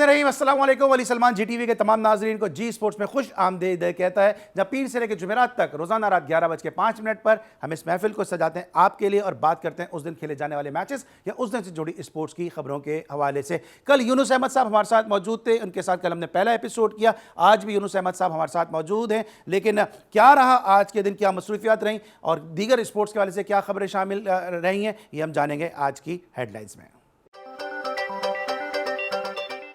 रहीम अस्सलाम वालेकुम। वली सलमान GTV के तमाम नाजरीन को जी स्पोर्ट्स में खुश आमदीद कहता है, जब पीर से लेकर जुमेरात तक रोजाना रात 11:05 पर हम इस महफिल को सजाते हैं आपके लिए और बात करते हैं उस दिन खेले जाने वाले मैचेस या उस दिन से जुड़ी स्पोर्ट्स की खबरों के हवाले से। कल यूनुस अहमद साहब हमारे साथ मौजूद थे, उनके साथ कल हमने पहला एपिसोड किया। आज भी यूनुस अहमद साहब हमारे साथ मौजूद हैं, लेकिन क्या रहा आज के दिन, क्या मसरूफियात रहीं और दीगर स्पोर्ट्स के हवाले से क्या खबरें शामिल रही हैं, ये हम जानेंगे आज की हेडलाइंस में।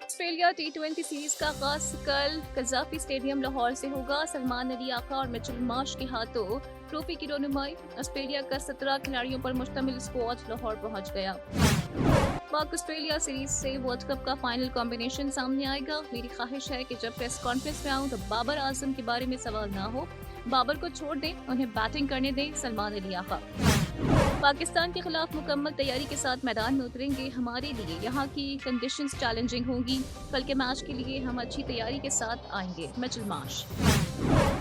ऑस्ट्रेलिया T20 सीरीज का आगाज कल कज़ाफी स्टेडियम लाहौर से होगा। सलमान अली आका और मिचेल मार्श के हाथों ट्रॉफी की रोनुमाई। ऑस्ट्रेलिया का 17 खिलाड़ियों पर मुश्तमिल स्क्वाड लाहौर पहुंच गया। पाक ऑस्ट्रेलिया सीरीज से वर्ल्ड कप का फाइनल कॉम्बिनेशन सामने आएगा। मेरी ख्वाहिश है कि जब प्रेस कॉन्फ्रेंस में आऊं तो बाबर आजम के बारे में सवाल ना हो, बाबर को छोड़ दें, उन्हें बैटिंग करने दें। सलमान अली आका पाकिस्तान के खिलाफ मुकम्मल तैयारी के साथ मैदान में उतरेंगे। हमारे लिए यहाँ की कंडीशंस चैलेंजिंग होंगी। कल के मैच के लिए हम अच्छी तैयारी के साथ आएंगे। Mitchell Marsh.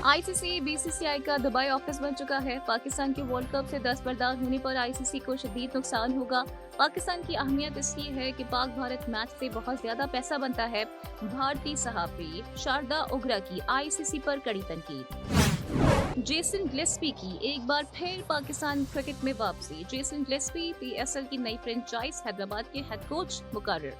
ICC BCCI का दुबई ऑफिस बन चुका है। पाकिस्तान के वर्ल्ड कप से दस्तबरदार होने पर ICC को शदीद नुकसान होगा। पाकिस्तान की अहमियत इसलिए है कि पाक भारत मैच से बहुत ज्यादा पैसा बनता है। भारतीय सहाफी शारदा उग्रा की ICC पर कड़ी तनकीद। जेसन गिलेस्पी की एक बार फिर पाकिस्तान क्रिकेट में वापसी। जेसन गिलेस्पी PSL की नई फ्रेंचाइज हैदराबाद के हेड कोच मुकर्रर।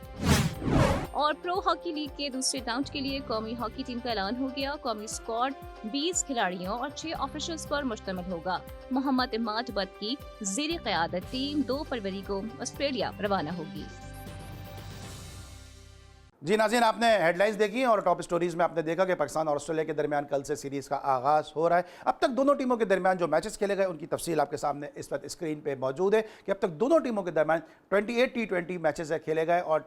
और प्रो हॉकी लीग के दूसरे राउंड के लिए कौमी हॉकी टीम का ऐलान हो गया। कौमी स्क्वाड 20 खिलाड़ियों और 6 ऑफिशियल्स पर मुश्तमिल होगा। मोहम्मद इमाद बट की ज़ेरे क़यादत टीम 2 फरवरी को ऑस्ट्रेलिया रवाना होगी। जी नाज़रीन, आपने हेडलाइंस देखी और टॉप स्टोरीज में आपने देखा कि पाकिस्तान और ऑस्ट्रेलिया के दरमियान कल से सीरीज़ का आगाज़ हो रहा है। अब तक दोनों टीमों के दरमियान जो मैचेस खेले गए उनकी तफसील आपके सामने इस वक्त स्क्रीन पे मौजूद है कि अब तक दोनों टीमों के दरमियान 28 T20 मैचेस खेले गए और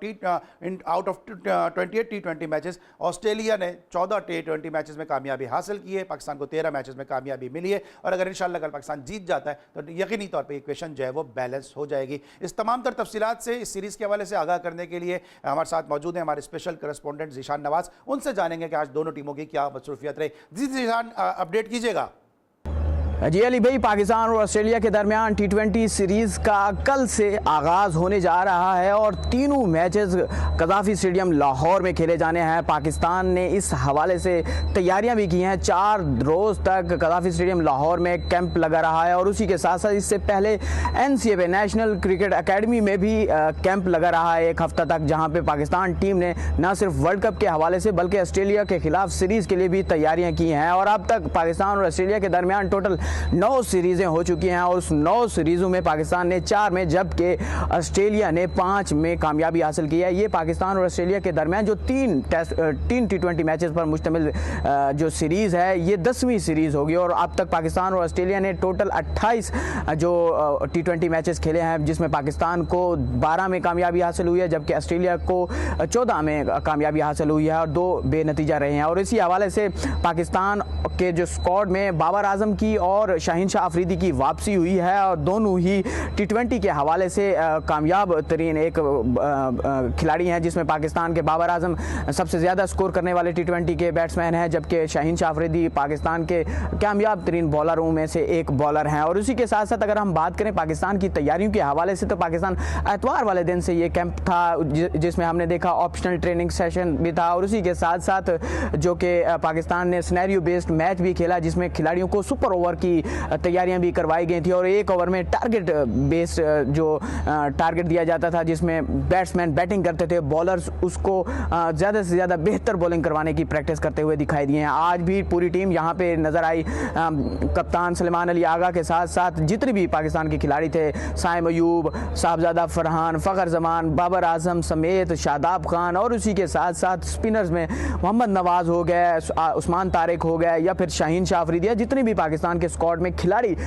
out of 28 T20 matches Australia ने 14 T20 मैचेस में कामयाबी हासिल की है। पाकिस्तान को 13 मैचेस में कामयाबी मिली है और अगर इंशाल्लाह कल पाकिस्तान जीत जाता है तो यकीनी तौर पर इक्वेशन जो है वो बैलेंस हो जाएगी। इस तमाम तर तफसीलात से इस सीरीज़ के हवाले से आगाह करने के लिए हमारे साथ मौजूद हैं हमारे स्पेशल करस्पॉन्डेंट ज़ीशान नवाज। उनसे जानेंगे कि आज दोनों टीमों की क्या मसरूफियत रही। जी ज़ीशान, अपडेट कीजिएगा। जी अली भाई, पाकिस्तान और ऑस्ट्रेलिया के दरमियान T20 सीरीज़ का कल से आगाज़ होने जा रहा है और तीनों मैचेस कज़ाफी स्टेडियम लाहौर में खेले जाने हैं। पाकिस्तान ने इस हवाले से तैयारियां भी की हैं। 4 रोज़ तक कज़ाफी स्टेडियम लाहौर में कैंप लगा रहा है और उसी के साथ साथ इससे पहले NCAA नेशनल क्रिकेट अकेडमी में भी कैंप लगा रहा है 1 हफ्ता तक, जहाँ पर पाकिस्तान टीम ने न सिर्फ वर्ल्ड कप के हवाले से बल्कि ऑस्ट्रेलिया के खिलाफ सीरीज़ के लिए भी तैयारियाँ की हैं। और अब तक पाकिस्तान और ऑस्ट्रेलिया के दरमियान टोटल 9 सीरीज़ें हो चुकी हैं और उस 9 सीरीज़ों में पाकिस्तान ने 4 में जबकि ऑस्ट्रेलिया ने 5 में कामयाबी हासिल की है। ये पाकिस्तान और ऑस्ट्रेलिया के दरमियान जो 3 T20 मैचेस पर मुश्तमिल जो सीरीज़ है ये 10वीं सीरीज़ होगी और अब तक पाकिस्तान और ऑस्ट्रेलिया ने टोटल 28 जो T20 मैचेस खेले हैं, जिसमें पाकिस्तान को 12 में कामयाबी हासिल हुई है जबकि ऑस्ट्रेलिया को 14 में कामयाबी हासिल हुई है और 2 बेनतीजा रहे हैं। और इसी हवाले से पाकिस्तान के जो स्क्वाड में बाबर आजम की और शाहीन शाह अफरीदी की वापसी हुई है और दोनों ही T20 के हवाले से कामयाब तरीन एक खिलाड़ी हैं, जिसमें पाकिस्तान के बाबर आजम सबसे ज़्यादा स्कोर करने वाले T20 के बैट्समैन हैं जबकि शाहीन शाह अफरीदी पाकिस्तान के कामयाब तरीन बॉलरों में से एक बॉलर हैं। और उसी के साथ साथ अगर हम बात करें पाकिस्तान की तैयारियों के हवाले से तो पाकिस्तान एतवार वाले दिन से ये कैंप था जिसमें हमने देखा ऑप्शनल ट्रेनिंग सेशन भी था और उसी के साथ साथ जो कि पाकिस्तान ने सिनेरियो बेस्ड मैच भी खेला जिसमें खिलाड़ियों को सुपर ओवर की तैयारियां भी करवाई गई थी और 1 ओवर में टारगेट बेस्ड जो टारगेट दिया जाता था जिसमें बैट्समैन बैटिंग करते थे, बॉलर्स उसको ज़्यादा से ज़्यादा बेहतर बॉलिंग करवाने की प्रैक्टिस करते हुए दिखाई दिए हैं। आज भी पूरी टीम यहाँ पे नज़र आई। कप्तान सलमान अली आगा के साथ साथ जितने भी पाकिस्तान के खिलाड़ी थे, साइम अयूब, साहबजादा फरहान, फ़खर जमान, बाबर आजम समेत शादाब खान और उसी के साथ साथ स्पिनर्स में मोहम्मद नवाज हो गए, उस्मान तारिक हो गए या फिर शाहीन शाह अफरीदी, जितने भी पाकिस्तान के स्क्वाड में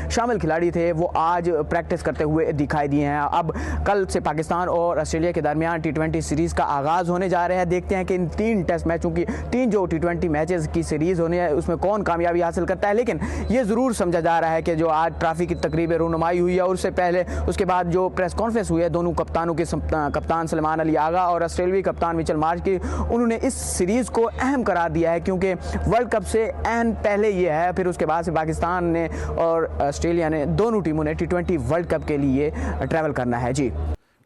शामिल खिलाड़ी थे वो आज प्रैक्टिस करते हुए दिखाई दिए हैं। अब कल से पाकिस्तान और ऑस्ट्रेलिया के दरमियान T20 सीरीज़ का आगाज़ होने जा रहा है। देखते हैं कि इन 3 टेस्ट मैचों की 3 जो T20 मैचेस की सीरीज़ होनी है उसमें कौन कामयाबी हासिल करता है। लेकिन ये ज़रूर समझा जा रहा है कि जो आज ट्रॉफी की तकरीब रूनुमाई हुई है और उससे पहले उसके बाद जो प्रेस कॉन्फ्रेंस हुई है दोनों कप्तानों के, कप्तान सलमान अली आगा और ऑस्ट्रेलियाई कप्तान मिचेल मार्श की, उन्होंने इस सीरीज़ को अहम करार दिया है क्योंकि वर्ल्ड कप से एन पहले ये है, फिर उसके बाद से पाकिस्तान ने और ऑस्ट्रेलिया ने दोनों टीमों ने T20 वर्ल्ड कप के लिए ट्रैवल करना है। जी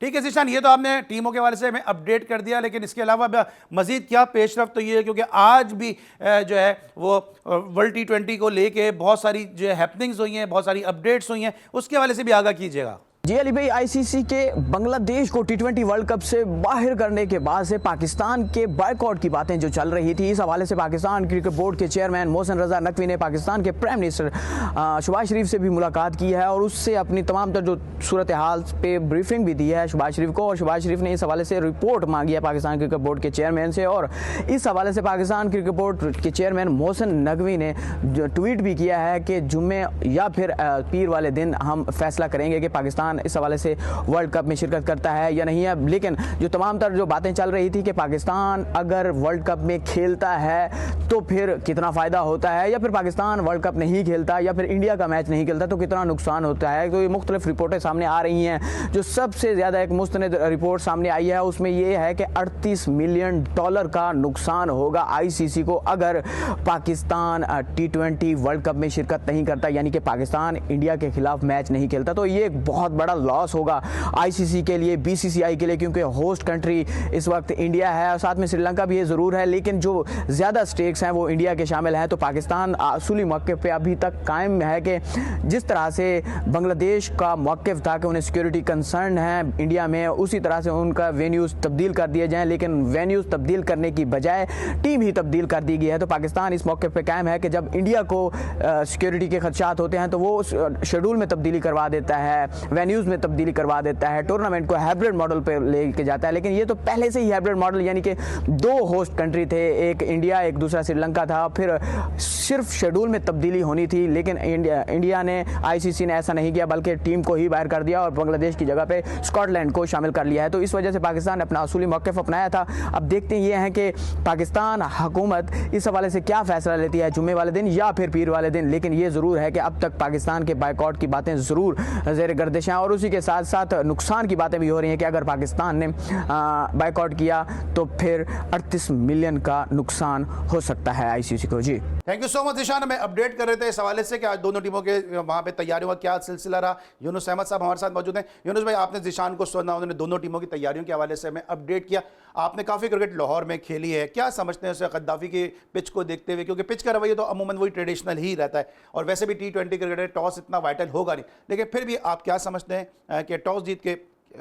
ठीक है जीशान, ये तो आपने टीमों के वाले से हमें अपडेट कर दिया, लेकिन इसके अलावा मजीद क्या पेशरफ तो ये है, क्योंकि आज भी जो है वो वर्ल्ड T20 को लेके बहुत सारी जो है हैपनिंग्स हुई हैं, बहुत सारी अपडेट्स हुई हैं, उसके हवाले से भी आगाह कीजिएगा। जी अली भाई, आईसीसी के बांग्लादेश को T20 वर्ल्ड कप से बाहर करने के बाद से पाकिस्तान के बायकॉट की बातें जो चल रही थी, इस हवाले से पाकिस्तान क्रिकेट बोर्ड के चेयरमैन मोहसिन रजा नकवी ने पाकिस्तान के प्राइम मिनिस्टर शहबाज शरीफ से भी मुलाकात की है और उससे अपनी तमाम तर जो सूरत हाल पे ब्रीफिंग भी दी है शहबाज शरीफ को, और शहबाज शरीफ ने इस हवाले से रिपोर्ट मांगी है पाकिस्तान क्रिकेट बोर्ड के चेयरमैन से, और इस हवाले से पाकिस्तान क्रिकेट बोर्ड के चेयरमैन मोहसिन नकवी ने ट्वीट भी किया है कि जुम्मे या फिर पीर वाले दिन हम फैसला करेंगे कि पाकिस्तान इस हवाले से वर्ल्ड कप में शिरकत करता है या नहीं है। लेकिन जो तमाम तर जो बातें चल रही थी कि पाकिस्तान अगर वर्ल्ड कप में खेलता है तो फिर कितना फ़ायदा होता है, या फिर पाकिस्तान वर्ल्ड कप नहीं खेलता या फिर इंडिया का मैच नहीं खेलता तो कितना नुकसान होता है, तो ये मुख्तलिफ रिपोर्टें सामने आ रही हैं। जो सबसे ज़्यादा एक मुस्तनद रिपोर्ट सामने आई है उसमें यह है कि $38 मिलियन का नुकसान होगा आईसीसी को अगर पाकिस्तान T20 वर्ल्ड कप में शिरकत नहीं करता, यानी कि पाकिस्तान इंडिया के खिलाफ मैच नहीं खेलता। तो ये एक बहुत बड़ा लॉस होगा आईसीसी के लिए, बीसीसीआई के लिए, क्योंकि होस्ट कंट्री इस वक्त इंडिया है और साथ में श्रीलंका भी ये ज़रूर है, लेकिन जो ज़्यादा स्टेक्स हैं वो इंडिया के शामिल हैं। तो पाकिस्तान असूली मौक़िफ़ पे अभी तक कायम है कि जिस तरह से बांग्लादेश का मौक़िफ़ था कि उन्हें सिक्योरिटी कंसर्न है इंडिया में, उसी तरह से उनका वेन्यूज़ तब्दील कर दिए जाएँ, लेकिन वेन्यूज़ तब्दील करने की बजाय टीम ही तब्दील कर दी गई है। तो पाकिस्तान इस मौक़िफ़ पे कायम है कि जब इंडिया को सिक्योरिटी के खदशात होते हैं तो वो शेड्यूल में तब्दीली करवा देता है, वेन्यूज़ में तब्दीली करवा देता है, टूर्नामेंट को हाइब्रिड मॉडल पे लेके जाता है। लेकिन ये तो पहले से ही हाइब्रिड मॉडल, यानी कि दो होस्ट कंट्री थे, एक इंडिया एक दूसरा श्रीलंका था, फिर सिर्फ शेड्यूल में तब्दीली होनी थी, लेकिन इंडिया ने, आईसीसी ने ऐसा नहीं किया बल्कि टीम को ही बाहर कर दिया और बांग्लादेश की जगह पे स्कॉटलैंड को शामिल कर लिया है। तो इस वजह से पाकिस्तान ने अपना असूली मौक़िफ़ अपनाया था। अब देखते हैं ये हैं कि पाकिस्तान हुकूमत इस हवाले से क्या फ़ैसला लेती है, जुम्मे वाले दिन या फिर पीर वाले दिन। लेकिन ये ज़रूर है कि अब तक पाकिस्तान के बायकॉट की बातें ज़रूर ज़ेर गर्दिश हैं और उसी के साथ साथ नुकसान की बातें भी हो रही हैं कि अगर पाकिस्तान ने बायकॉट किया तो फिर 38 मिलियन का नुकसान हो सकता है आईसीसी को। जी thank you so much Ishan, हमें अपडेट कर रहे थे इस हवाले से कि आज दोनों टीमों के वहाँ पे तैयारियों का क्या सिलसिला रहा। यूनुस अहमद साहब हमारे साथ मौजूद हैं। यूनुस भाई, आपने ज़ीशान को सुना, उन्होंने दोनों टीमों की तैयारियों के हवाले से हमें अपडेट किया। आपने काफ़ी क्रिकेट लाहौर में खेली है, क्या समझते हैं उसे गद्दाफी की पिच को देखते हुए, क्योंकि पिच का रवैया तो अमूमन वही ट्रेडिशनल ही रहता है और वैसे भी T20 क्रिकेट है, टॉस इतना वाइटल होगा नहीं, लेकिन फिर भी आप क्या समझते हैं कि टॉस जीत के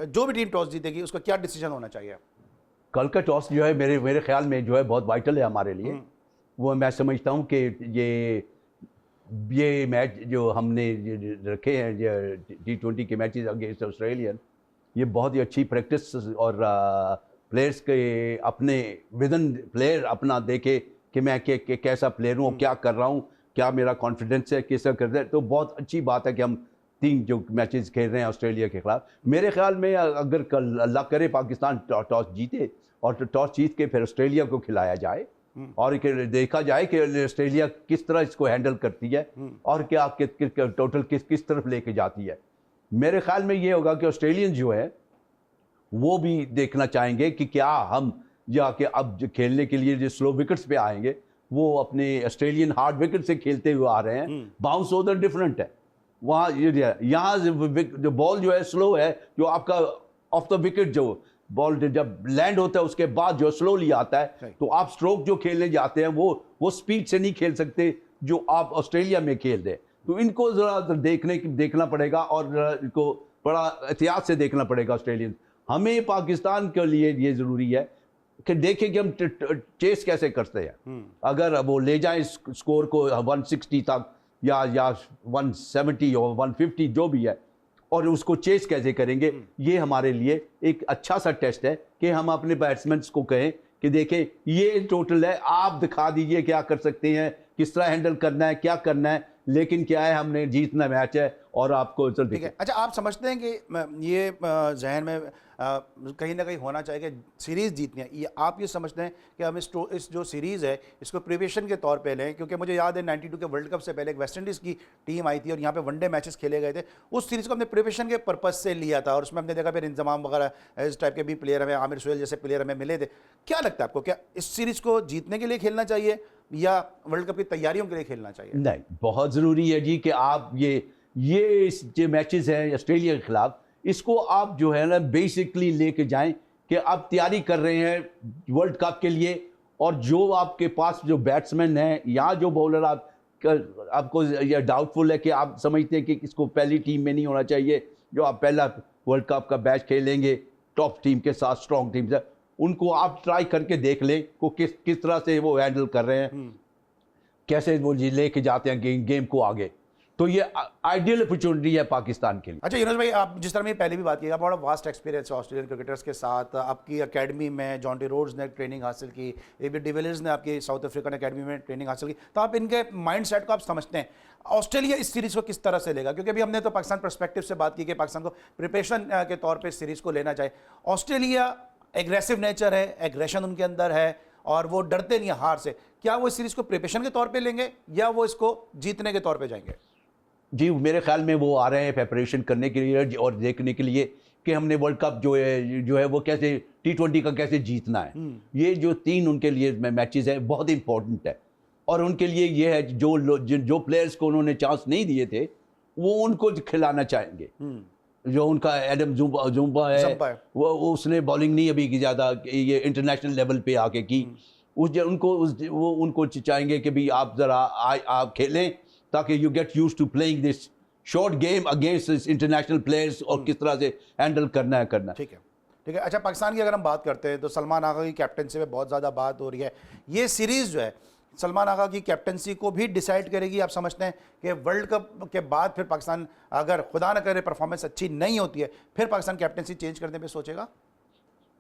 जो भी टीम टॉस जीतेगी उसका क्या डिसीजन होना चाहिए? कल का टॉस जो है मेरे ख्याल में जो है बहुत वाइटल है हमारे लिए। वो मैं समझता हूँ कि ये मैच जो हमने रखे हैं T20 के मैचेस अगेंस्ट ऑस्ट्रेलियन, ये बहुत ही अच्छी प्रैक्टिस और प्लेयर्स के अपने विदन प्लेयर अपना देखे कि मैं कैसा प्लेयर हूँ, क्या कर रहा हूँ, क्या मेरा कॉन्फिडेंस है, कैसा कर रहे हैं। तो बहुत अच्छी बात है कि हम 3 जो मैचेस खेल रहे हैं ऑस्ट्रेलिया के खिलाफ। मेरे ख्याल में अगर कल अल्लाह करे पाकिस्तान टॉस जीते और टॉस जीत के फिर ऑस्ट्रेलिया को खिलाया जाए और देखा जाए कि ऑस्ट्रेलिया किस तरह इसको हैंडल करती है और क्या टोटल किस तरफ लेके जाती है। मेरे ख्याल में ये होगा कि ऑस्ट्रेलियन जो है वो भी देखना चाहेंगे कि क्या हम जाके अब जो खेलने के लिए जो स्लो विकेट्स पे आएंगे वो अपने ऑस्ट्रेलियन हार्ड विकेट से खेलते हुए आ रहे हैं। बाउंस उधर डिफरेंट है, वहाँ यहाँ जो बॉल जो है स्लो है, जो आपका ऑफ द विकेट जो बॉल जब लैंड होता है उसके बाद जो स्लोली आता है, तो आप स्ट्रोक जो खेलने जाते हैं वो स्पीड से नहीं खेल सकते जो आप ऑस्ट्रेलिया में खेल रहे हैं। तो इनको ज़रा देखना पड़ेगा और इनको बड़ा एहतियात से देखना पड़ेगा ऑस्ट्रेलियन। हमें पाकिस्तान के लिए ये ज़रूरी है कि देखें कि हम चेस कैसे करते हैं। अगर वो ले जाएं स्कोर को 160 तक या 170 और 150 जो भी है, और उसको चेस कैसे करेंगे, ये हमारे लिए एक अच्छा सा टेस्ट है कि हम अपने बैट्समैन को कहें कि देखें ये टोटल है, आप दिखा दीजिए क्या कर सकते हैं, किस तरह हैंडल करना है, क्या करना है, लेकिन क्या है हमने जीतना मैच है और आपको ठीक है। अच्छा, आप समझते हैं कि ये जहन में कहीं ना कहीं होना चाहिए कि सीरीज़ जीतनी है, ये आप ये समझते हैं कि हम इस जो सीरीज़ है इसको प्रिपरेशन के तौर पे लें? क्योंकि मुझे याद है 92 के वर्ल्ड कप से पहले एक वेस्ट इंडीज़ की टीम आई थी और यहाँ पे वनडे मैचेस खेले गए थे। उस सीरीज़ को हमने प्रिपरेशन के पर्पज़ से लिया था और उसमें हमने देखा फिर इंतजाम वगैरह इस टाइप के भी प्लेयर हमें, आमिर सुहेल जैसे प्लेयर हमें मिले थे। क्या लगता है आपको, क्या इस सीरीज़ को जीतने के लिए खेलना चाहिए या वर्ल्ड कप की तैयारियों के लिए खेलना चाहिए? नहीं, बहुत ज़रूरी है जी कि आप ये जो मैचेस हैं ऑस्ट्रेलिया के खिलाफ, इसको आप जो है ना बेसिकली लेके जाएं कि आप तैयारी कर रहे हैं वर्ल्ड कप के लिए, और जो आपके पास जो बैट्समैन हैं या जो बॉलर आपको यह डाउटफुल है कि आप समझते हैं कि इसको पहली टीम में नहीं होना चाहिए, जो आप पहला वर्ल्ड कप का मैच खेलेंगे टॉप टीम के साथ, स्ट्रॉन्ग टीम से, उनको आप ट्राई करके देख लें को किस तरह से वो हैंडल कर रहे हैं, कैसे वो जी लेके जाते हैं गेम को आगे। तो ये आइडियल अपॉर्चुनिटी है पाकिस्तान के लिए। अच्छा यूनुस भाई, आप जिस तरह में पहले भी बात की, बड़ा वास्ट एक्सपीरियंस है ऑस्ट्रेलियन क्रिकेटर्स के साथ। आपकी एकेडमी में जॉन्टी रोड्स ने ट्रेनिंग हासिल की, एबी डिविलियर्स ने आपकी साउथ अफ्रीकन एकेडमी में ट्रेनिंग हासिल की, तो आप इनके माइंड सेट को आप समझते हैं। ऑस्ट्रेलिया इस सीरीज़ को किस तरह से लेगा? क्योंकि अभी हमने तो पाकिस्तान पर्सपेक्टिव से बात की कि पाकिस्तान को प्रिपरेशन के तौर पर इस सीरीज़ को लेना चाहिए। ऑस्ट्रेलिया एग्रेसिव नेचर है, एग्रेशन उनके अंदर है और वो डरते नहीं है हार से। क्या वो इस सीरीज़ को प्रिपरेशन के तौर पर लेंगे या वो इसको जीतने के तौर पर जाएंगे? जी, मेरे ख्याल में वो आ रहे हैं प्रिपरेशन करने के लिए और देखने के लिए कि हमने वर्ल्ड कप जो है वो कैसे T20 का कैसे जीतना है। ये जो 3 उनके लिए मैचेस हैं बहुत इंपॉर्टेंट है, और उनके लिए ये है जो प्लेयर्स को उन्होंने चांस नहीं दिए थे वो उनको खिलाना चाहेंगे। जो उनका एडम जुम्बा है वो उसने बॉलिंग नहीं अभी की ज़्यादा, ये इंटरनेशनल लेवल पे आके की, उनको चाहेंगे कि भाई आप ज़रा आप खेलें ताकि you get use to playing this short game against this international players, और किस तरह से हैंडल करना है। ठीक है। अच्छा, पाकिस्तान की अगर हम बात करते हैं तो सलमान आगा की कैप्टनसी में बहुत ज़्यादा बात हो रही है। ये सीरीज़ जो है सलमान आगा की कैप्टनसी को भी डिसाइड करेगी। आप समझते हैं कि वर्ल्ड कप के बाद फिर पाकिस्तान अगर खुदा न करे परफॉर्मेंस अच्छी नहीं होती है, फिर पाकिस्तान कैप्टनसी चेंज करने पर सोचेगा?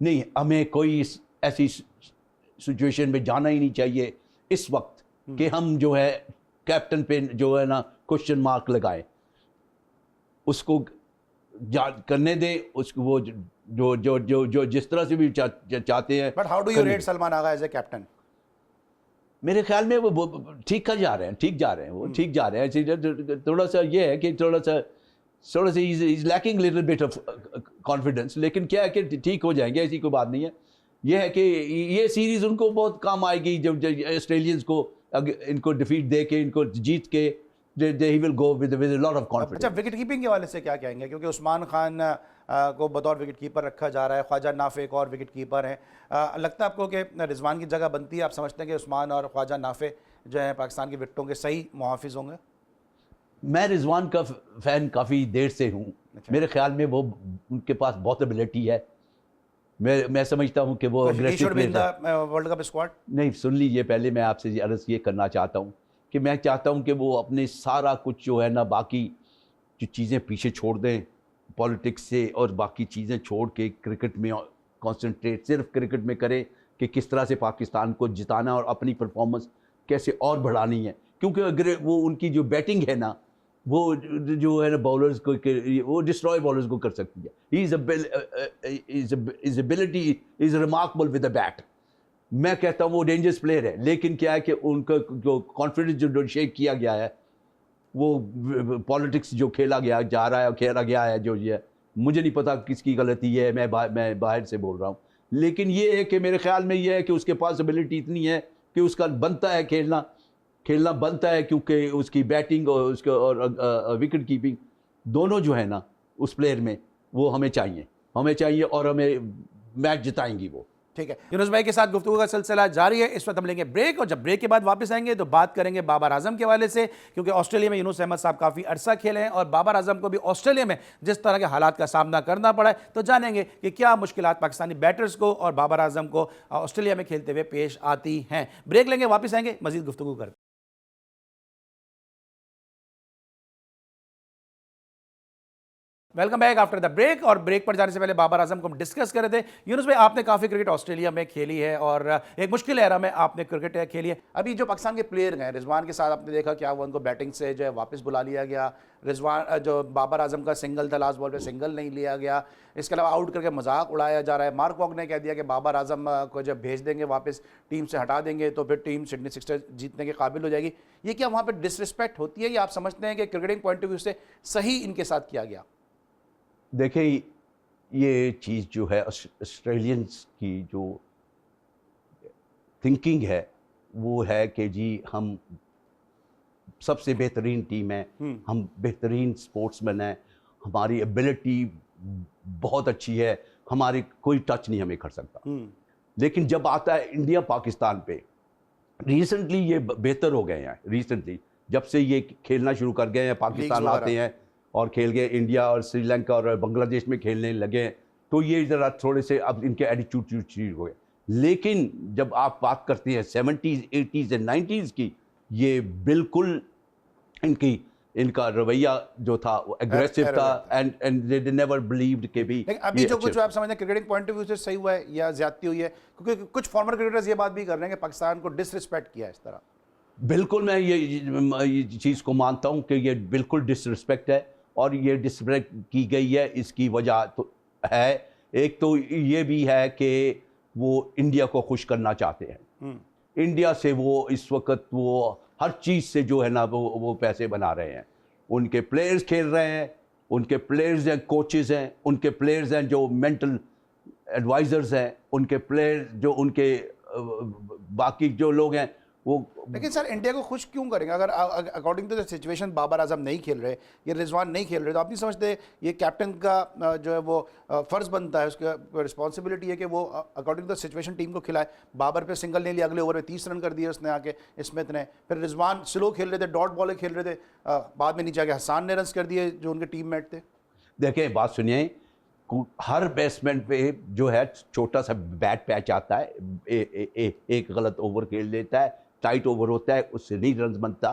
नहीं, हमें कोई ऐसी सिचुएशन में जाना ही नहीं चाहिए इस वक्त कि हम जो है कैप्टन पे जो है ना क्वेश्चन मार्क लगाए। उसको करने दे, उसको वो जो जिस तरह से भी चाहते हैं। But how do you rate Salman Agha as a captain? मेरे ख्याल में वो ठीक जा रहे हैं वो ठीक जा रहे हैं। थोड़ा सा ये है कि थोड़ा सा is lacking little bit of confidence, लेकिन क्या है कि ठीक हो जाएंगे, ऐसी कोई बात नहीं है। ये है कि ये सीरीज उनको बहुत काम आएगी जब ऑस्ट्रेलियंस को इनको डिफीट दे के, इनको जीत के, he will go with a lot of confidence। अच्छा, विकेट कीपिंग के वाले से क्या कहेंगे? क्योंकि उस्मान खान को बतौर विकेट कीपर रखा जा रहा है, ख्वाजा नाफे एक और विकेट कीपर हैं। लगता है आपको कि रिजवान की जगह बनती है? आप समझते हैं कि उस्मान और ख्वाजा नाफे जो है पाकिस्तान की विकेटों के सही मुहाफिज होंगे? मैं रिजवान का फ़ैन काफ़ी देर से हूँ। मेरे ख्याल में वो उनके पास बहुत एबिलिटी है। मैं समझता हूँ कि वो अग्रेसिव वर्ल्ड कप स्क्वाड। नहीं, सुन लीजिए, पहले मैं आपसे अर्ज़ ये करना चाहता हूँ कि मैं चाहता हूँ कि वो अपने सारा कुछ जो है ना बाकी जो चीज़ें पीछे छोड़ दें पॉलिटिक्स से, और बाकी चीज़ें छोड़ के क्रिकेट में कंसंट्रेट सिर्फ क्रिकेट में करें कि किस तरह से पाकिस्तान को जिताना और अपनी परफॉर्मेंस कैसे और बढ़ानी है। क्योंकि अगर वो उनकी जो बैटिंग है ना, वो जो है ना बॉलर्स को वो डिस्ट्रॉय बॉलर्स को कर सकती है। His ability is remarkable with the bat। मैं कहता हूँ वो डेंजरस प्लेयर है, लेकिन क्या है कि उनका जो कॉन्फिडेंस जो शेक किया गया है, वो पॉलिटिक्स जो खेला गया है जो ये, मुझे नहीं पता किसकी गलती है, मैं बाहर से बोल रहा हूँ, लेकिन ये है कि मेरे ख्याल में ये है कि उसके पास एबिलिटी इतनी है कि उसका बनता है खेलना बनता है, क्योंकि उसकी बैटिंग और उसका और विकेट कीपिंग दोनों जो है ना उस प्लेयर में वो हमें चाहिए और हमें मैच जिताएंगी वो। ठीक है, यूनुस भाई के साथ गुफ्तगू का सिलसिला जारी है। इस वक्त हम लेंगे ब्रेक, और जब ब्रेक के बाद वापस आएंगे तो बात करेंगे बाबर आजम के हवाले से, क्योंकि ऑस्ट्रेलिया में यूनुस अहमद साहब काफ़ी अरसा खेले हैं और बाबर आजम को भी ऑस्ट्रेलिया में जिस तरह के हालात का सामना करना पड़ा है, तो जानेंगे कि क्या मुश्किलात पाकिस्तानी बैटर्स को और बाबर आजम को ऑस्ट्रेलिया में खेलते हुए पेश आती हैं। ब्रेक लेंगे, वापस आएंगे, मजीद गुफ्तगू करते हैं। Welcome back after the break. और ब्रेक पर जाने से पहले बाबर आजम को हम डिस्कस कर रहे थे। यूनुस भाई, आपने काफ़ी क्रिकेट ऑस्ट्रेलिया में खेली है और एक मुश्किल एरा में आपने क्रिकेट खेली है। अभी जो पाकिस्तान के प्लेयर हैं, रिजवान के साथ आपने देखा क्या वो उनको बैटिंग से जो है वापस बुला लिया गया। रिजवान जो बाबर आजम का सिंगल था लास्ट बॉल पे, सिंगल नहीं लिया गया। इसके अलावा आउट करके मजाक उड़ाया जा रहा है। मार्क वॉग ने कह दिया कि बाबर आजम को जब भेज देंगे वापस, टीम से हटा देंगे तो फिर टीम सिडनी सिक्सर्स जीतने के काबिल हो जाएगी। ये क्या वहाँ पर डिसरिस्पेक्ट होती है या आप समझते हैं कि क्रिकेटिंग पॉइंट ऑफ व्यू से सही इनके साथ किया गया? देखिए, ये चीज़ जो है ऑस्ट्रेलियंस की जो थिंकिंग है वो है कि जी हम सबसे बेहतरीन टीम है, हम बेहतरीन स्पोर्ट्समैन हैं, हमारी एबिलिटी बहुत अच्छी है, हमारी कोई टच नहीं हमें कर सकता। लेकिन जब आता है इंडिया पाकिस्तान पे, रिसेंटली ये बेहतर हो गए हैं। रिसेंटली जब से ये खेलना शुरू कर गए हैं, पाकिस्तान आते हैं और खेल गए, इंडिया और श्रीलंका और बांग्लादेश में खेलने लगे हैं, तो ये ज़रा थोड़े से अब इनके एटीट्यूड चेंज हो गए। लेकिन जब आप बात करते हैं 70s, 80s और 90s की, ये बिल्कुल इनका रवैया जो था वो एग्रेसिव था, एंड दे नेवर बिलीव्ड के भी। लेकिन अभी जो कुछ आप समझते हैं क्रिकेटिंग पॉइंट ऑफ व्यू से सही हुआ है या ज्यादती हुई है? क्योंकि कुछ फॉर्मर क्रिकेटर्स ये बात भी कर रहे हैं कि पाकिस्तान को डिसरिस्पेक्ट किया है इस तरह। बिल्कुल मैं ये चीज़ को मानता हूँ कि ये बिल्कुल डिसरिस्पेक्ट है, और ये डिसरिस्पेक्ट की गई है, इसकी वजह तो है, एक तो ये भी है कि वो इंडिया को खुश करना चाहते हैं। इंडिया से वो इस वक्त वो हर चीज़ से जो है ना वो पैसे बना रहे हैं। उनके प्लेयर्स खेल रहे हैं, उनके प्लेयर्स हैं, कोचेज़ हैं, उनके प्लेयर्स हैं जो मेंटल एडवाइज़र्स हैं, उनके प्लेयर्स जो उनके बाकी जो लोग हैं वो। लेकिन सर इंडिया को खुश क्यों करेंगे अगर according to the situation Babar Azam नहीं खेल रहे, ये रिजवान नहीं खेल रहे, तो आप नहीं समझते ये कैप्टन का जो है वो फ़र्ज़ बनता है, उसका रिस्पॉन्सिबिलिटी है कि वो according to the situation team को खिलाए? बाबर पे सिंगल नहीं लिया, अगले ओवर में 30 रन कर दिए उसने आके स्मिथ ने, फिर रिजवान स्लो खेल रहे थे, डॉट बॉल खेल रहे थे, बाद में नीचे आके हसान ने रन कर दिए जो उनके टीम मेट थे। देखिए बात सुनिए, हर बैट्समैन पे जो है छोटा सा बैट पैच आता है, एक गलत ओवर खेल लेता है, टाइट ओवर होता है, उससे नहीं रन बनता।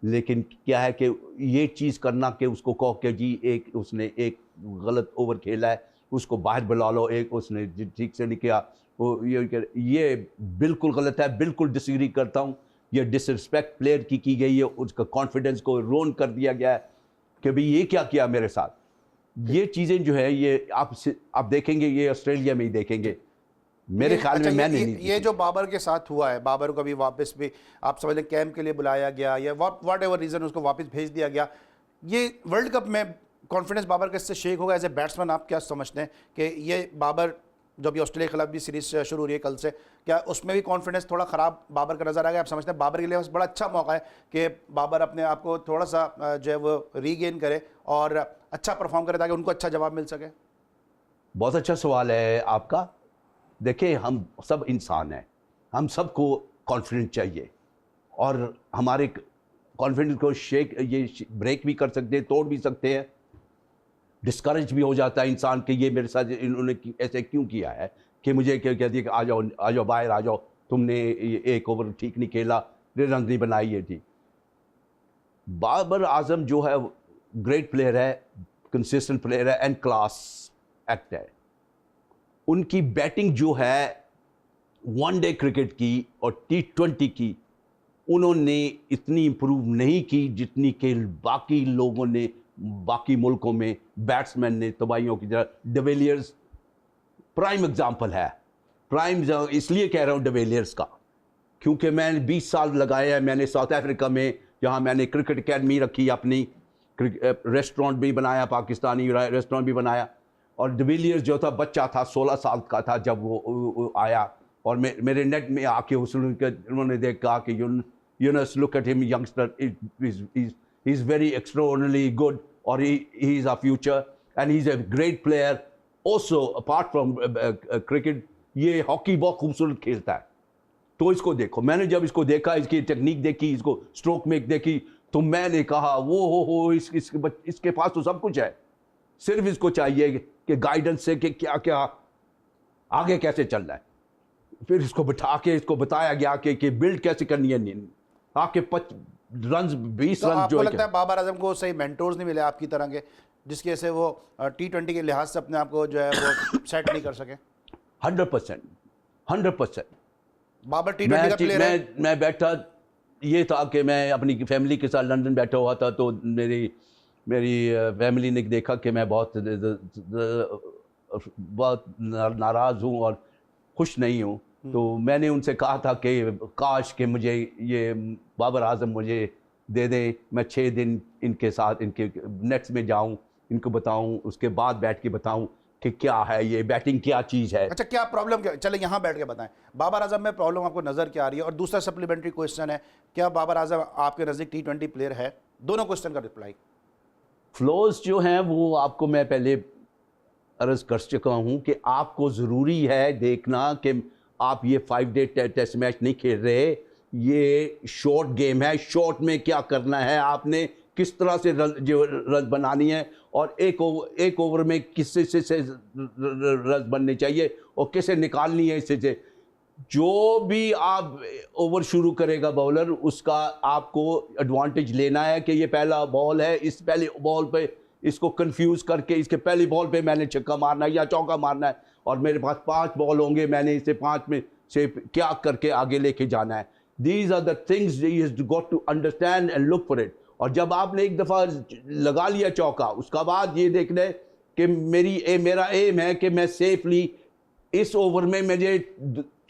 लेकिन क्या है कि ये चीज़ करना कि उसको कहो कि जी उसने एक गलत ओवर खेला है, उसको बाहर बुला लो, एक उसने ठीक से नहीं किया, वो ये बिल्कुल गलत है, बिल्कुल डिसएग्री करता हूँ। ये डिसरिस्पेक्ट प्लेयर की गई है, उसका कॉन्फिडेंस को रोन कर दिया गया है कि भाई ये क्या किया मेरे साथ। ये चीज़ें जो है ये आप देखेंगे, ये ऑस्ट्रेलिया में ही देखेंगे मेरे ख्याल में। मैंने ये जो बाबर के साथ हुआ है, बाबर को भी वापस भी आप समझ लें कैंप के लिए बुलाया गया या व्हाट एवर रीज़न उसको वापस भेज दिया गया, ये वर्ल्ड कप में कॉन्फिडेंस बाबर का इससे शेक होगा? एज ए बैट्समैन आप क्या समझते हैं कि ये बाबर, जब ये ऑस्ट्रेलिया के खिलाफ भी सीरीज शुरू हो रही है कल से, क्या उसमें भी कॉन्फिडेंस थोड़ा ख़राब बाबर का नजर आ गया? आप समझते हैं बाबर के लिए बड़ा अच्छा मौका है कि बाबर अपने आप को थोड़ा सा जो है वो रीगेन करे और अच्छा परफॉर्म करे ताकि उनको अच्छा जवाब मिल सके? बहुत अच्छा सवाल है आपका। देखिए हम सब इंसान हैं, हम सबको कॉन्फिडेंस चाहिए, और हमारे कॉन्फिडेंस को ये ब्रेक भी कर सकते हैं, तोड़ भी सकते हैं, डिस्करेज भी हो जाता है इंसान कि ये मेरे साथ इन्होंने ऐसे क्यों किया है, कि मुझे क्या कहती है कि आ जाओ बाहर आ जाओ, तुमने एक ओवर ठीक नहीं खेला, रन नहीं बनाई है ठीक। बाबर आजम जो है ग्रेट प्लेयर है, कंसिस्टेंट प्लेयर है, एंड क्लास एक्ट है। उनकी बैटिंग जो है वनडे क्रिकेट की और T20 की, उन्होंने इतनी इम्प्रूव नहीं की जितनी कि बाकी लोगों ने, बाकी मुल्कों में बैट्समैन ने तबाहियों की तरह। डिविलियर्स प्राइम एग्जाम्पल है, प्राइम इसलिए कह रहा हूँ डिविलियर्स का, क्योंकि मैंने 20 साल लगाए हैं मैंने साउथ अफ्रीका में, जहाँ मैंने क्रिकेट अकेडमी रखी, अपनी रेस्टोरेंट भी बनाया, पाकिस्तानी रेस्टोरेंट भी बनाया। और डिविलियर्स जो था बच्चा था, 16 साल का था जब वो आया, और मेरे नेट में आके उन्होंने देखा कि Younis look at him youngster, he is very extraordinary good, और he is a future and he is a great player also apart from cricket. ये हॉकी बहुत खूबसूरत खेलता है, तो इसको देखो। मैंने जब इसको देखा, इसकी टेक्निक देखी, इसको स्ट्रोक मेक देखी, तो मैंने कहा वो हो इसके पास तो सब कुछ है, सिर्फ इसको चाहिए कि गाइडेंस से कि क्या क्या आगे कैसे चलना है। फिर इसको बिठा के इसको बताया गया कि बिल्ड कैसे करनी है, आके 20 तो रन आपको जो लगता है बाबर आजम को सही मेंटोर्स नहीं मिले आपकी तरह के, जिसकी वजह से वो T20 के लिहाज से अपने आप को जो है वो सेट नहीं कर सके? 100%। बाबर T20 का प्लेयर है। मैं बैठा, ये था कि मैं अपनी फैमिली के साथ लंदन बैठा हुआ था, तो मेरी फैमिली ने देखा कि मैं बहुत नाराज़ हूँ और खुश नहीं हूँ, तो मैंने उनसे कहा था कि काश कि मुझे ये बाबर आजम मुझे दे दें, मैं 6 दिन इनके साथ इनके नेट्स में जाऊँ, इनको बताऊँ, उसके बाद बैठ के बताऊँ कि क्या है ये बैटिंग, क्या चीज़ है। अच्छा, क्या प्रॉब्लम, क्या चले यहाँ बैठ के बताएं बाबर आजम में प्रॉब्लम आपको नज़र क्या आ रही है? और दूसरा सप्लीमेंट्री क्वेश्चन है, क्या बाबर आजम आपके नज़दीक T20 प्लेयर है? दोनों क्वेश्चन का रिप्लाई। फ्लोज जो हैं वो आपको मैं पहले अर्ज़ कर चुका हूँ कि आपको ज़रूरी है देखना कि आप ये 5 डे टेस्ट मैच नहीं खेल रहे, ये शॉर्ट गेम है। शॉर्ट में क्या करना है आपने, किस तरह से रन बनानी है, और एक ओवर में किससे से रन बनने चाहिए और किसे निकालनी है इससे से। जो भी आप ओवर शुरू करेगा बॉलर, उसका आपको एडवांटेज लेना है कि ये पहला बॉल है, इस पहले बॉल पे इसको कंफ्यूज करके इसके पहली बॉल पे मैंने छक्का मारना है या चौका मारना है, और मेरे पास 5 बॉल होंगे, मैंने इसे 5 में से क्या करके आगे लेके जाना है। These are the things you got to understand and look for it. और जब आपने एक दफ़ा लगा लिया चौका, उसका बाद ये देखना है कि मेरा एम है कि मैं सेफली इस ओवर में मुझे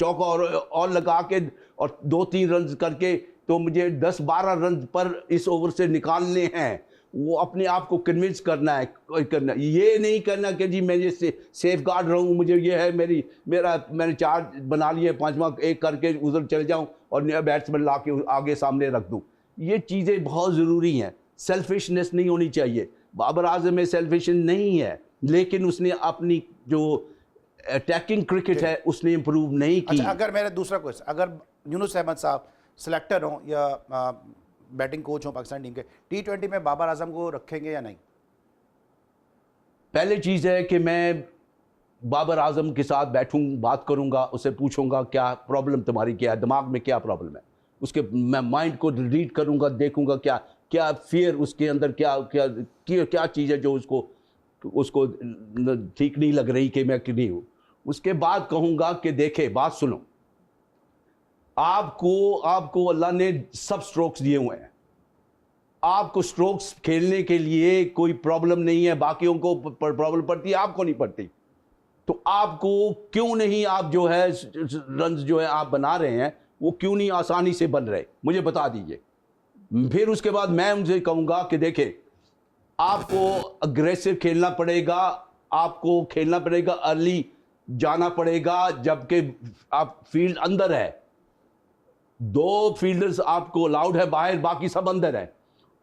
चौका और लगा के और 2-3 रन करके तो मुझे 10-12 रन पर इस ओवर से निकालने हैं। वो अपने आप को कन्विंस करना है, ये नहीं करना कि जी मैं ये सेफ गार्ड रहूँ, मुझे ये है मैंने 4 बना लिए, 5वां एक करके उधर चले जाऊँ और नया बैट्समैन ला के आगे सामने रख दूँ। ये चीज़ें बहुत ज़रूरी हैं। सेल्फिशनेस नहीं होनी चाहिए। बाबर आजम में सेल्फिश नहीं है, लेकिन उसने अपनी जो अटैकिंग क्रिकेट है उसने इंप्रूव नहीं की। अच्छा, अगर मेरा दूसरा क्वेश्चन, अगर यूनुस अहमद साहब सिलेक्टर हों या बैटिंग कोच हों पाकिस्तान टीम के, T20 में बाबर आजम को रखेंगे या नहीं? पहले चीज़ है कि मैं बाबर आजम के साथ बैठूं, बात करूंगा, उसे पूछूंगा क्या प्रॉब्लम तुम्हारी, क्या है दिमाग में, क्या प्रॉब्लम है, उसके मैं माइंड को रीड करूंगा, देखूंगा क्या क्या फियर उसके अंदर क्या चीज़ है जो उसको ठीक नहीं लग रही कि मैं कि नहीं हूँ। उसके बाद कहूँगा कि देखे, बात सुनो, आपको अल्लाह ने सब स्ट्रोक्स दिए हुए हैं, आपको स्ट्रोक्स खेलने के लिए कोई प्रॉब्लम नहीं है। बाकियों को प्रॉब्लम पड़ती है, आपको नहीं पड़ती। तो आपको क्यों नहीं, आप जो है रन जो है आप बना रहे हैं वो क्यों नहीं आसानी से बन रहे, मुझे बता दीजिए। फिर उसके बाद मैं उनसे कहूँगा कि देखें, आपको अग्रेसिव खेलना पड़ेगा, आपको खेलना पड़ेगा, अर्ली जाना पड़ेगा, जबकि आप फील्ड अंदर है, 2 फील्डर्स आपको अलाउड है बाहर, बाकी सब अंदर है।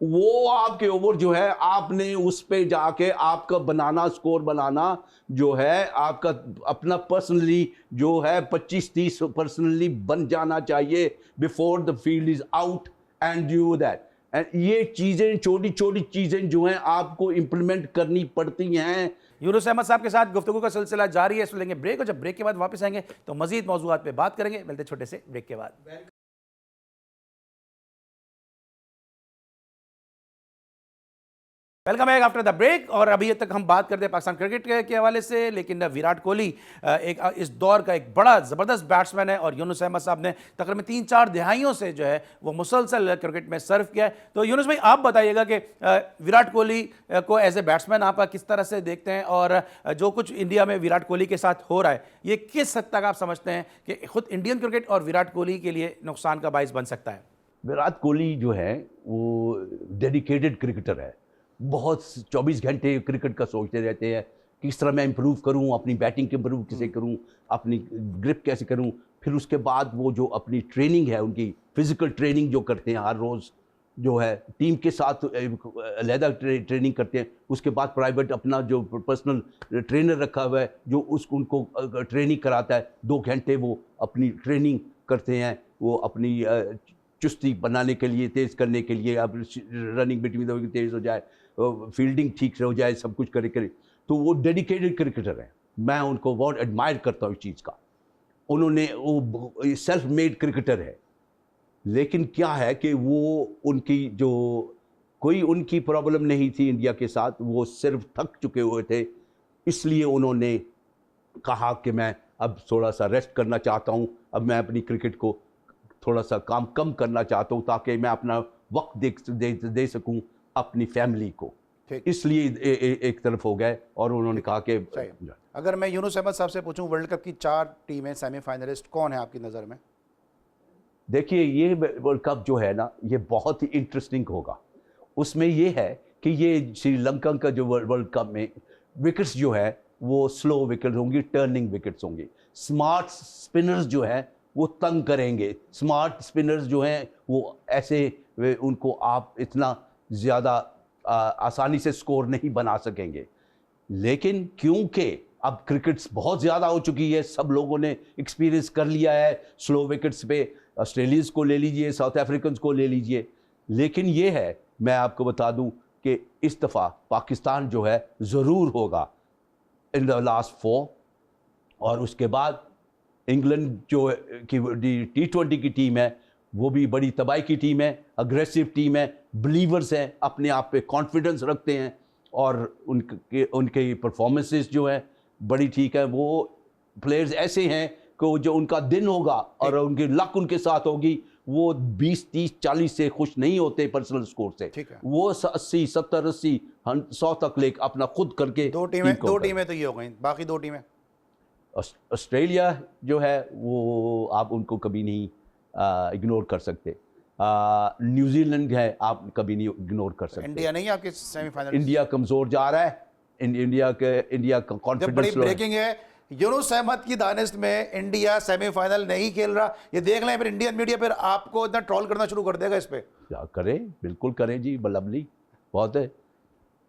वो आपके ओवर जो है आपने उस पे जाके आपका बनाना, स्कोर बनाना जो है आपका अपना पर्सनली जो है 25-30 पर्सनली बन जाना चाहिए before the field is out and do that. And ये चीज़ें, छोटी छोटी चीज़ें जो हैं आपको इम्प्लीमेंट करनी पड़ती हैं। यूनुस अहमद साहब के साथ गुफ्तगू का सिलसिला जारी है। इसमें लेंगे ब्रेक, और जब ब्रेक के बाद वापस आएंगे तो मजीद मौजूआत पे बात करेंगे। मिलते छोटे से ब्रेक के बाद। Welcome back after the break. और अभी तक हम बात करते हैं पाकिस्तान क्रिकेट के हवाले से, लेकिन विराट कोहली इस दौर का एक बड़ा ज़बरदस्त बैट्समैन है, और यूनुस अहमद साहब ने तकरीबन 3-4 दिहाइयों से जो है वो मुसलसल क्रिकेट में सर्व किया है। तो यूनुस भाई, आप बताइएगा कि विराट कोहली को एज ए बैट्समैन आप किस तरह से देखते हैं, और जो कुछ इंडिया में विराट कोहली के साथ हो रहा है, ये किस हद तक आप समझते हैं कि खुद इंडियन क्रिकेट और विराट कोहली के लिए नुकसान का बाइस बन सकता है? विराट कोहली जो है वो डेडिकेटेड क्रिकेटर है, बहुत 24 घंटे क्रिकेट का सोचते रहते हैं, किस तरह मैं इंप्रूव करूं, अपनी बैटिंग के इंप्रूव कैसे करूं, अपनी ग्रिप कैसे करूं। फिर उसके बाद वो जो अपनी ट्रेनिंग है, उनकी फिजिकल ट्रेनिंग जो करते हैं हर रोज़, जो है टीम के साथ अलहदा ट्रेनिंग करते हैं। उसके बाद प्राइवेट अपना जो पर्सनल ट्रेनर रखा हुआ है जो उनको ट्रेनिंग कराता है, 2 घंटे वो अपनी ट्रेनिंग करते हैं, वो अपनी चुस्ती बनाने के लिए, तेज़ करने के लिए, अब रनिंग बिटवीन द तेज़ हो जाए, फील्डिंग ठीक से हो जाए, सब कुछ करे। तो वो डेडिकेटेड क्रिकेटर हैं, मैं उनको बहुत एडमायर करता हूँ इस चीज़ का। उन्होंने वो सेल्फ मेड क्रिकेटर है, लेकिन क्या है कि वो उनकी जो कोई उनकी प्रॉब्लम नहीं थी इंडिया के साथ, वो सिर्फ थक चुके हुए थे, इसलिए उन्होंने कहा कि मैं अब थोड़ा सा रेस्ट करना चाहता हूँ, अब मैं अपनी क्रिकेट को थोड़ा सा काम कम करना चाहता हूँ ताकि मैं अपना वक्त दे सकूँ अपनी फैमिली को। इसलिए एक तरफ हो गए और उन्होंने कहा कि अगर मैं यूनुस अहमद साहब से पूछूं, वर्ल्ड कप की 4 टीमें सेमीफाइनलिस्ट कौन है आपकी नज़र में? देखिए, ये वर्ल्ड कप जो है ना, ये बहुत ही इंटरेस्टिंग होगा। उसमें ये है कि ये श्रीलंका का जो वर्ल्ड कप में विकेट्स जो है वो स्लो विकेट होंगी, टर्निंग विकेट्स होंगी। स्मार्ट स्पिनर्स जो है वो तंग करेंगे, स्मार्ट स्पिनर्स जो हैं वो ऐसे उनको आप इतना ज़्यादा आसानी से स्कोर नहीं बना सकेंगे। लेकिन क्योंकि अब क्रिकेट्स बहुत ज़्यादा हो चुकी है, सब लोगों ने एक्सपीरियंस कर लिया है स्लो विकेट्स पे, ऑस्ट्रेलियंस को ले लीजिए, साउथ अफ्रीकन को ले लीजिए। लेकिन ये है, मैं आपको बता दूं कि इस दफ़ा पाकिस्तान जो है ज़रूर होगा इन द लास्ट 4, और उसके बाद इंग्लैंड जो की T20 की टीम है वो भी बड़ी तबाही की टीम है, अग्रेसिव टीम है, बिलीवर्स हैं, अपने आप पे कॉन्फिडेंस रखते हैं, और उनके परफॉर्मेंसेस जो है बड़ी ठीक है। वो प्लेयर्स ऐसे हैं कि जो उनका दिन होगा और उनकी लक उनके साथ होगी, वो 20, 30, 40 से खुश नहीं होते पर्सनल स्कोर से, ठीक है। वो 80, 70, 80, 100 तक ले अपना खुद करके दो टीमें तो ये हो गई, बाकी 2 टीमें ऑस्ट्रेलिया जो है वो आप उनको कभी नहीं इग्नोर कर सकते। न्यूजीलैंड है, आप कभी नहीं इग्नोर कर सकते। इंडिया नहीं है आपके सेमीफाइनल? इंडिया कमज़ोर जा रहा है, इंडिया का जब बड़ी कॉन्फिडेंस ब्रेकिंग है, यूनुस अहमद की दानिश में इंडिया सेमीफाइनल नहीं खेल रहा, ये देख लें, फिर इंडियन मीडिया फिर आपको इतना ट्रोल करना शुरू कर देगा इस पे। क्या करें, बिल्कुल करें जी, लवली बहुत है,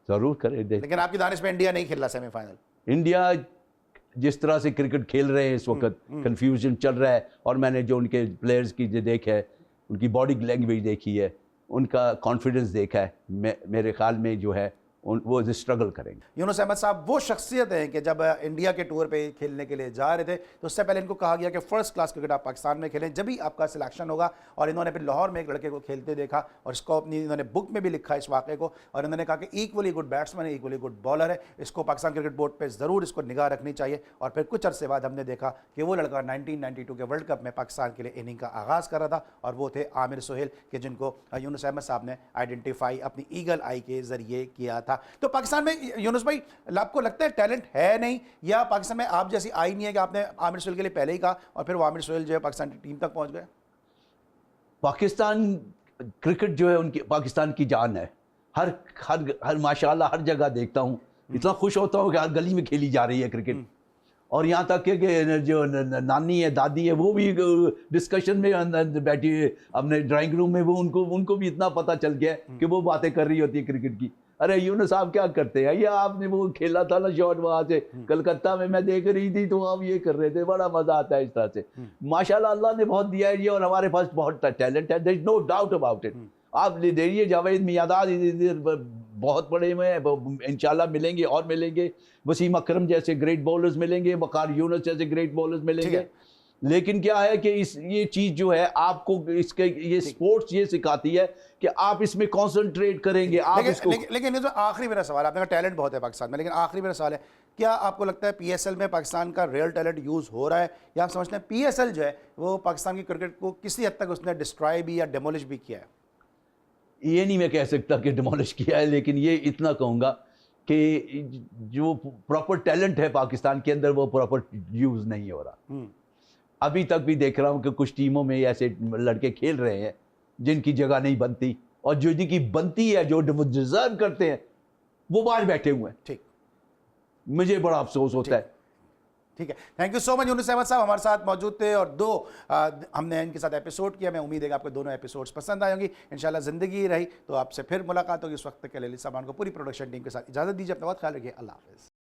ज़रूर करें। लेकिन आपकी दानिश में इंडिया नहीं खेल रहा सेमीफाइनल। इंडिया जिस तरह से क्रिकेट खेल रहे हैं इस वक्त, कंफ्यूजन चल रहा है, और मैंने जो उनके प्लेयर्स की जो देखा है, उनकी बॉडी लैंग्वेज देखी है, उनका कॉन्फिडेंस देखा है, मेरे ख्याल में जो है वो स्ट्रगल करेंगे। यूनुस अहमद साहब वो शख्सियत हैं कि जब इंडिया के टूर पे खेलने के लिए जा रहे थे तो उससे पहले इनको कहा गया कि फर्स्ट क्लास क्रिकेट आप पाकिस्तान में खेलें, जब भी आपका सिलेक्शन होगा। और इन्होंने फिर लाहौर में एक लड़के को खेलते देखा और इसको अपनी इन्होंने बुक में भी लिखा इस वाक़े को, और इन्होंने कहा कि इक्वली गुड बैट्समैन है, इक्वली गुड बॉलर है, इसको पाकिस्तान क्रिकेट बोर्ड पर ज़रूर इसको निगाह रखनी चाहिए। और फिर कुछ अरसे बाद हमने देखा कि वो लड़का 1992 के वर्ल्ड कप में पाकिस्तान के लिए इनिंग का आगाज़ कर रहा था, और वो थे आमिर सुहेल के, जिनको यूनुस अहमद साहब ने आइडेंटिफाई अपनी ईगल आई के ज़रिए किया था। तो पाकिस्तान में यूनुस भाई आपको लगता है टैलेंट है नहीं, या पाकिस्तान में आप जैसी आई नहीं है कि आपने आमिर सुहेल के लिए पहले ही कहा और फिर वो आमिर सुहेल जो है पाकिस्तान की टीम तक पहुंच गए? पाकिस्तान क्रिकेट जो है उनकी, पाकिस्तान की जान है। हर माशाल्लाह हर जगह देखता हूँ, इतना खुश होता हूँ कि हर गली में खेली जा रही है क्रिकेट। और यहाँ तक कि जो नानी है, दादी है, वो भी डिस्कशन में बैठी है अपने ड्राइंग रूम में, वो उनको भी इतना पता चल गया कि वो बातें कर रही होती है क्रिकेट की। अरे यूनुस साहब क्या करते हैं, ये आपने वो खेला था ना शॉट वहाँ से कलकत्ता में, मैं देख रही थी, तो आप ये कर रहे थे, बड़ा मजा आता है इस तरह से। माशाल्लाह अल्लाह ने बहुत दिया है ये, और हमारे पास बहुत टैलेंट है, there is no doubt about it. आप देखिए जावेद मियादाद बहुत बड़े में इंशाल्लाह मिलेंगे और मिलेंगे, वसीम अकरम जैसे ग्रेट बॉलर्स मिलेंगे, वकार यूनुस जैसे ग्रेट बॉलर्स मिलेंगे। लेकिन क्या है कि ये चीज़ जो है आपको इसके ये स्पोर्ट्स ये सिखाती है कि आप इसमें कंसंट्रेट करेंगे। आप इसको लेकिन जो आखिरी मेरा सवाल, आपने कहा टैलेंट बहुत है पाकिस्तान में, लेकिन आखिरी मेरा सवाल है, क्या आपको लगता है PSL में पाकिस्तान का रियल टैलेंट यूज़ हो रहा है, या आप समझते हैं PSL जो है वो पाकिस्तान की क्रिकेट को किसी हद तक उसने डिस्ट्रॉय भी या डेमोलिश भी किया है? ये नहीं मैं कह सकता कि डिमोलिश किया है, लेकिन ये इतना कहूँगा कि जो प्रॉपर टैलेंट है पाकिस्तान के अंदर वो प्रॉपर यूज़ नहीं हो रहा। अभी तक भी देख रहा हूँ कि कुछ टीमों में ऐसे लड़के खेल रहे हैं जिनकी जगह नहीं बनती, और जो जिनकी बनती है, जो डिजर्व करते हैं, वो बाहर बैठे हुए हैं। ठीक, मुझे बड़ा अफसोस होता है। ठीक है, thank you so much Younus Ahmed साहब हमारे साथ मौजूद थे, और 2 हमने इनके साथ एपिसोड किया। मैं उम्मीद है कि आपको दोनों एपिसोड्स पसंद आएंगी। इंशाल्लाह ज़िंदगी रही तो आपसे फिर मुलाकात होगी। इस वक्त के लिए सामान को पूरी प्रोडक्शन टीम के साथ इजाज़त दीजिए। अपना बहुत ख्याल रखिए। अल्लाह हाफ़िज़।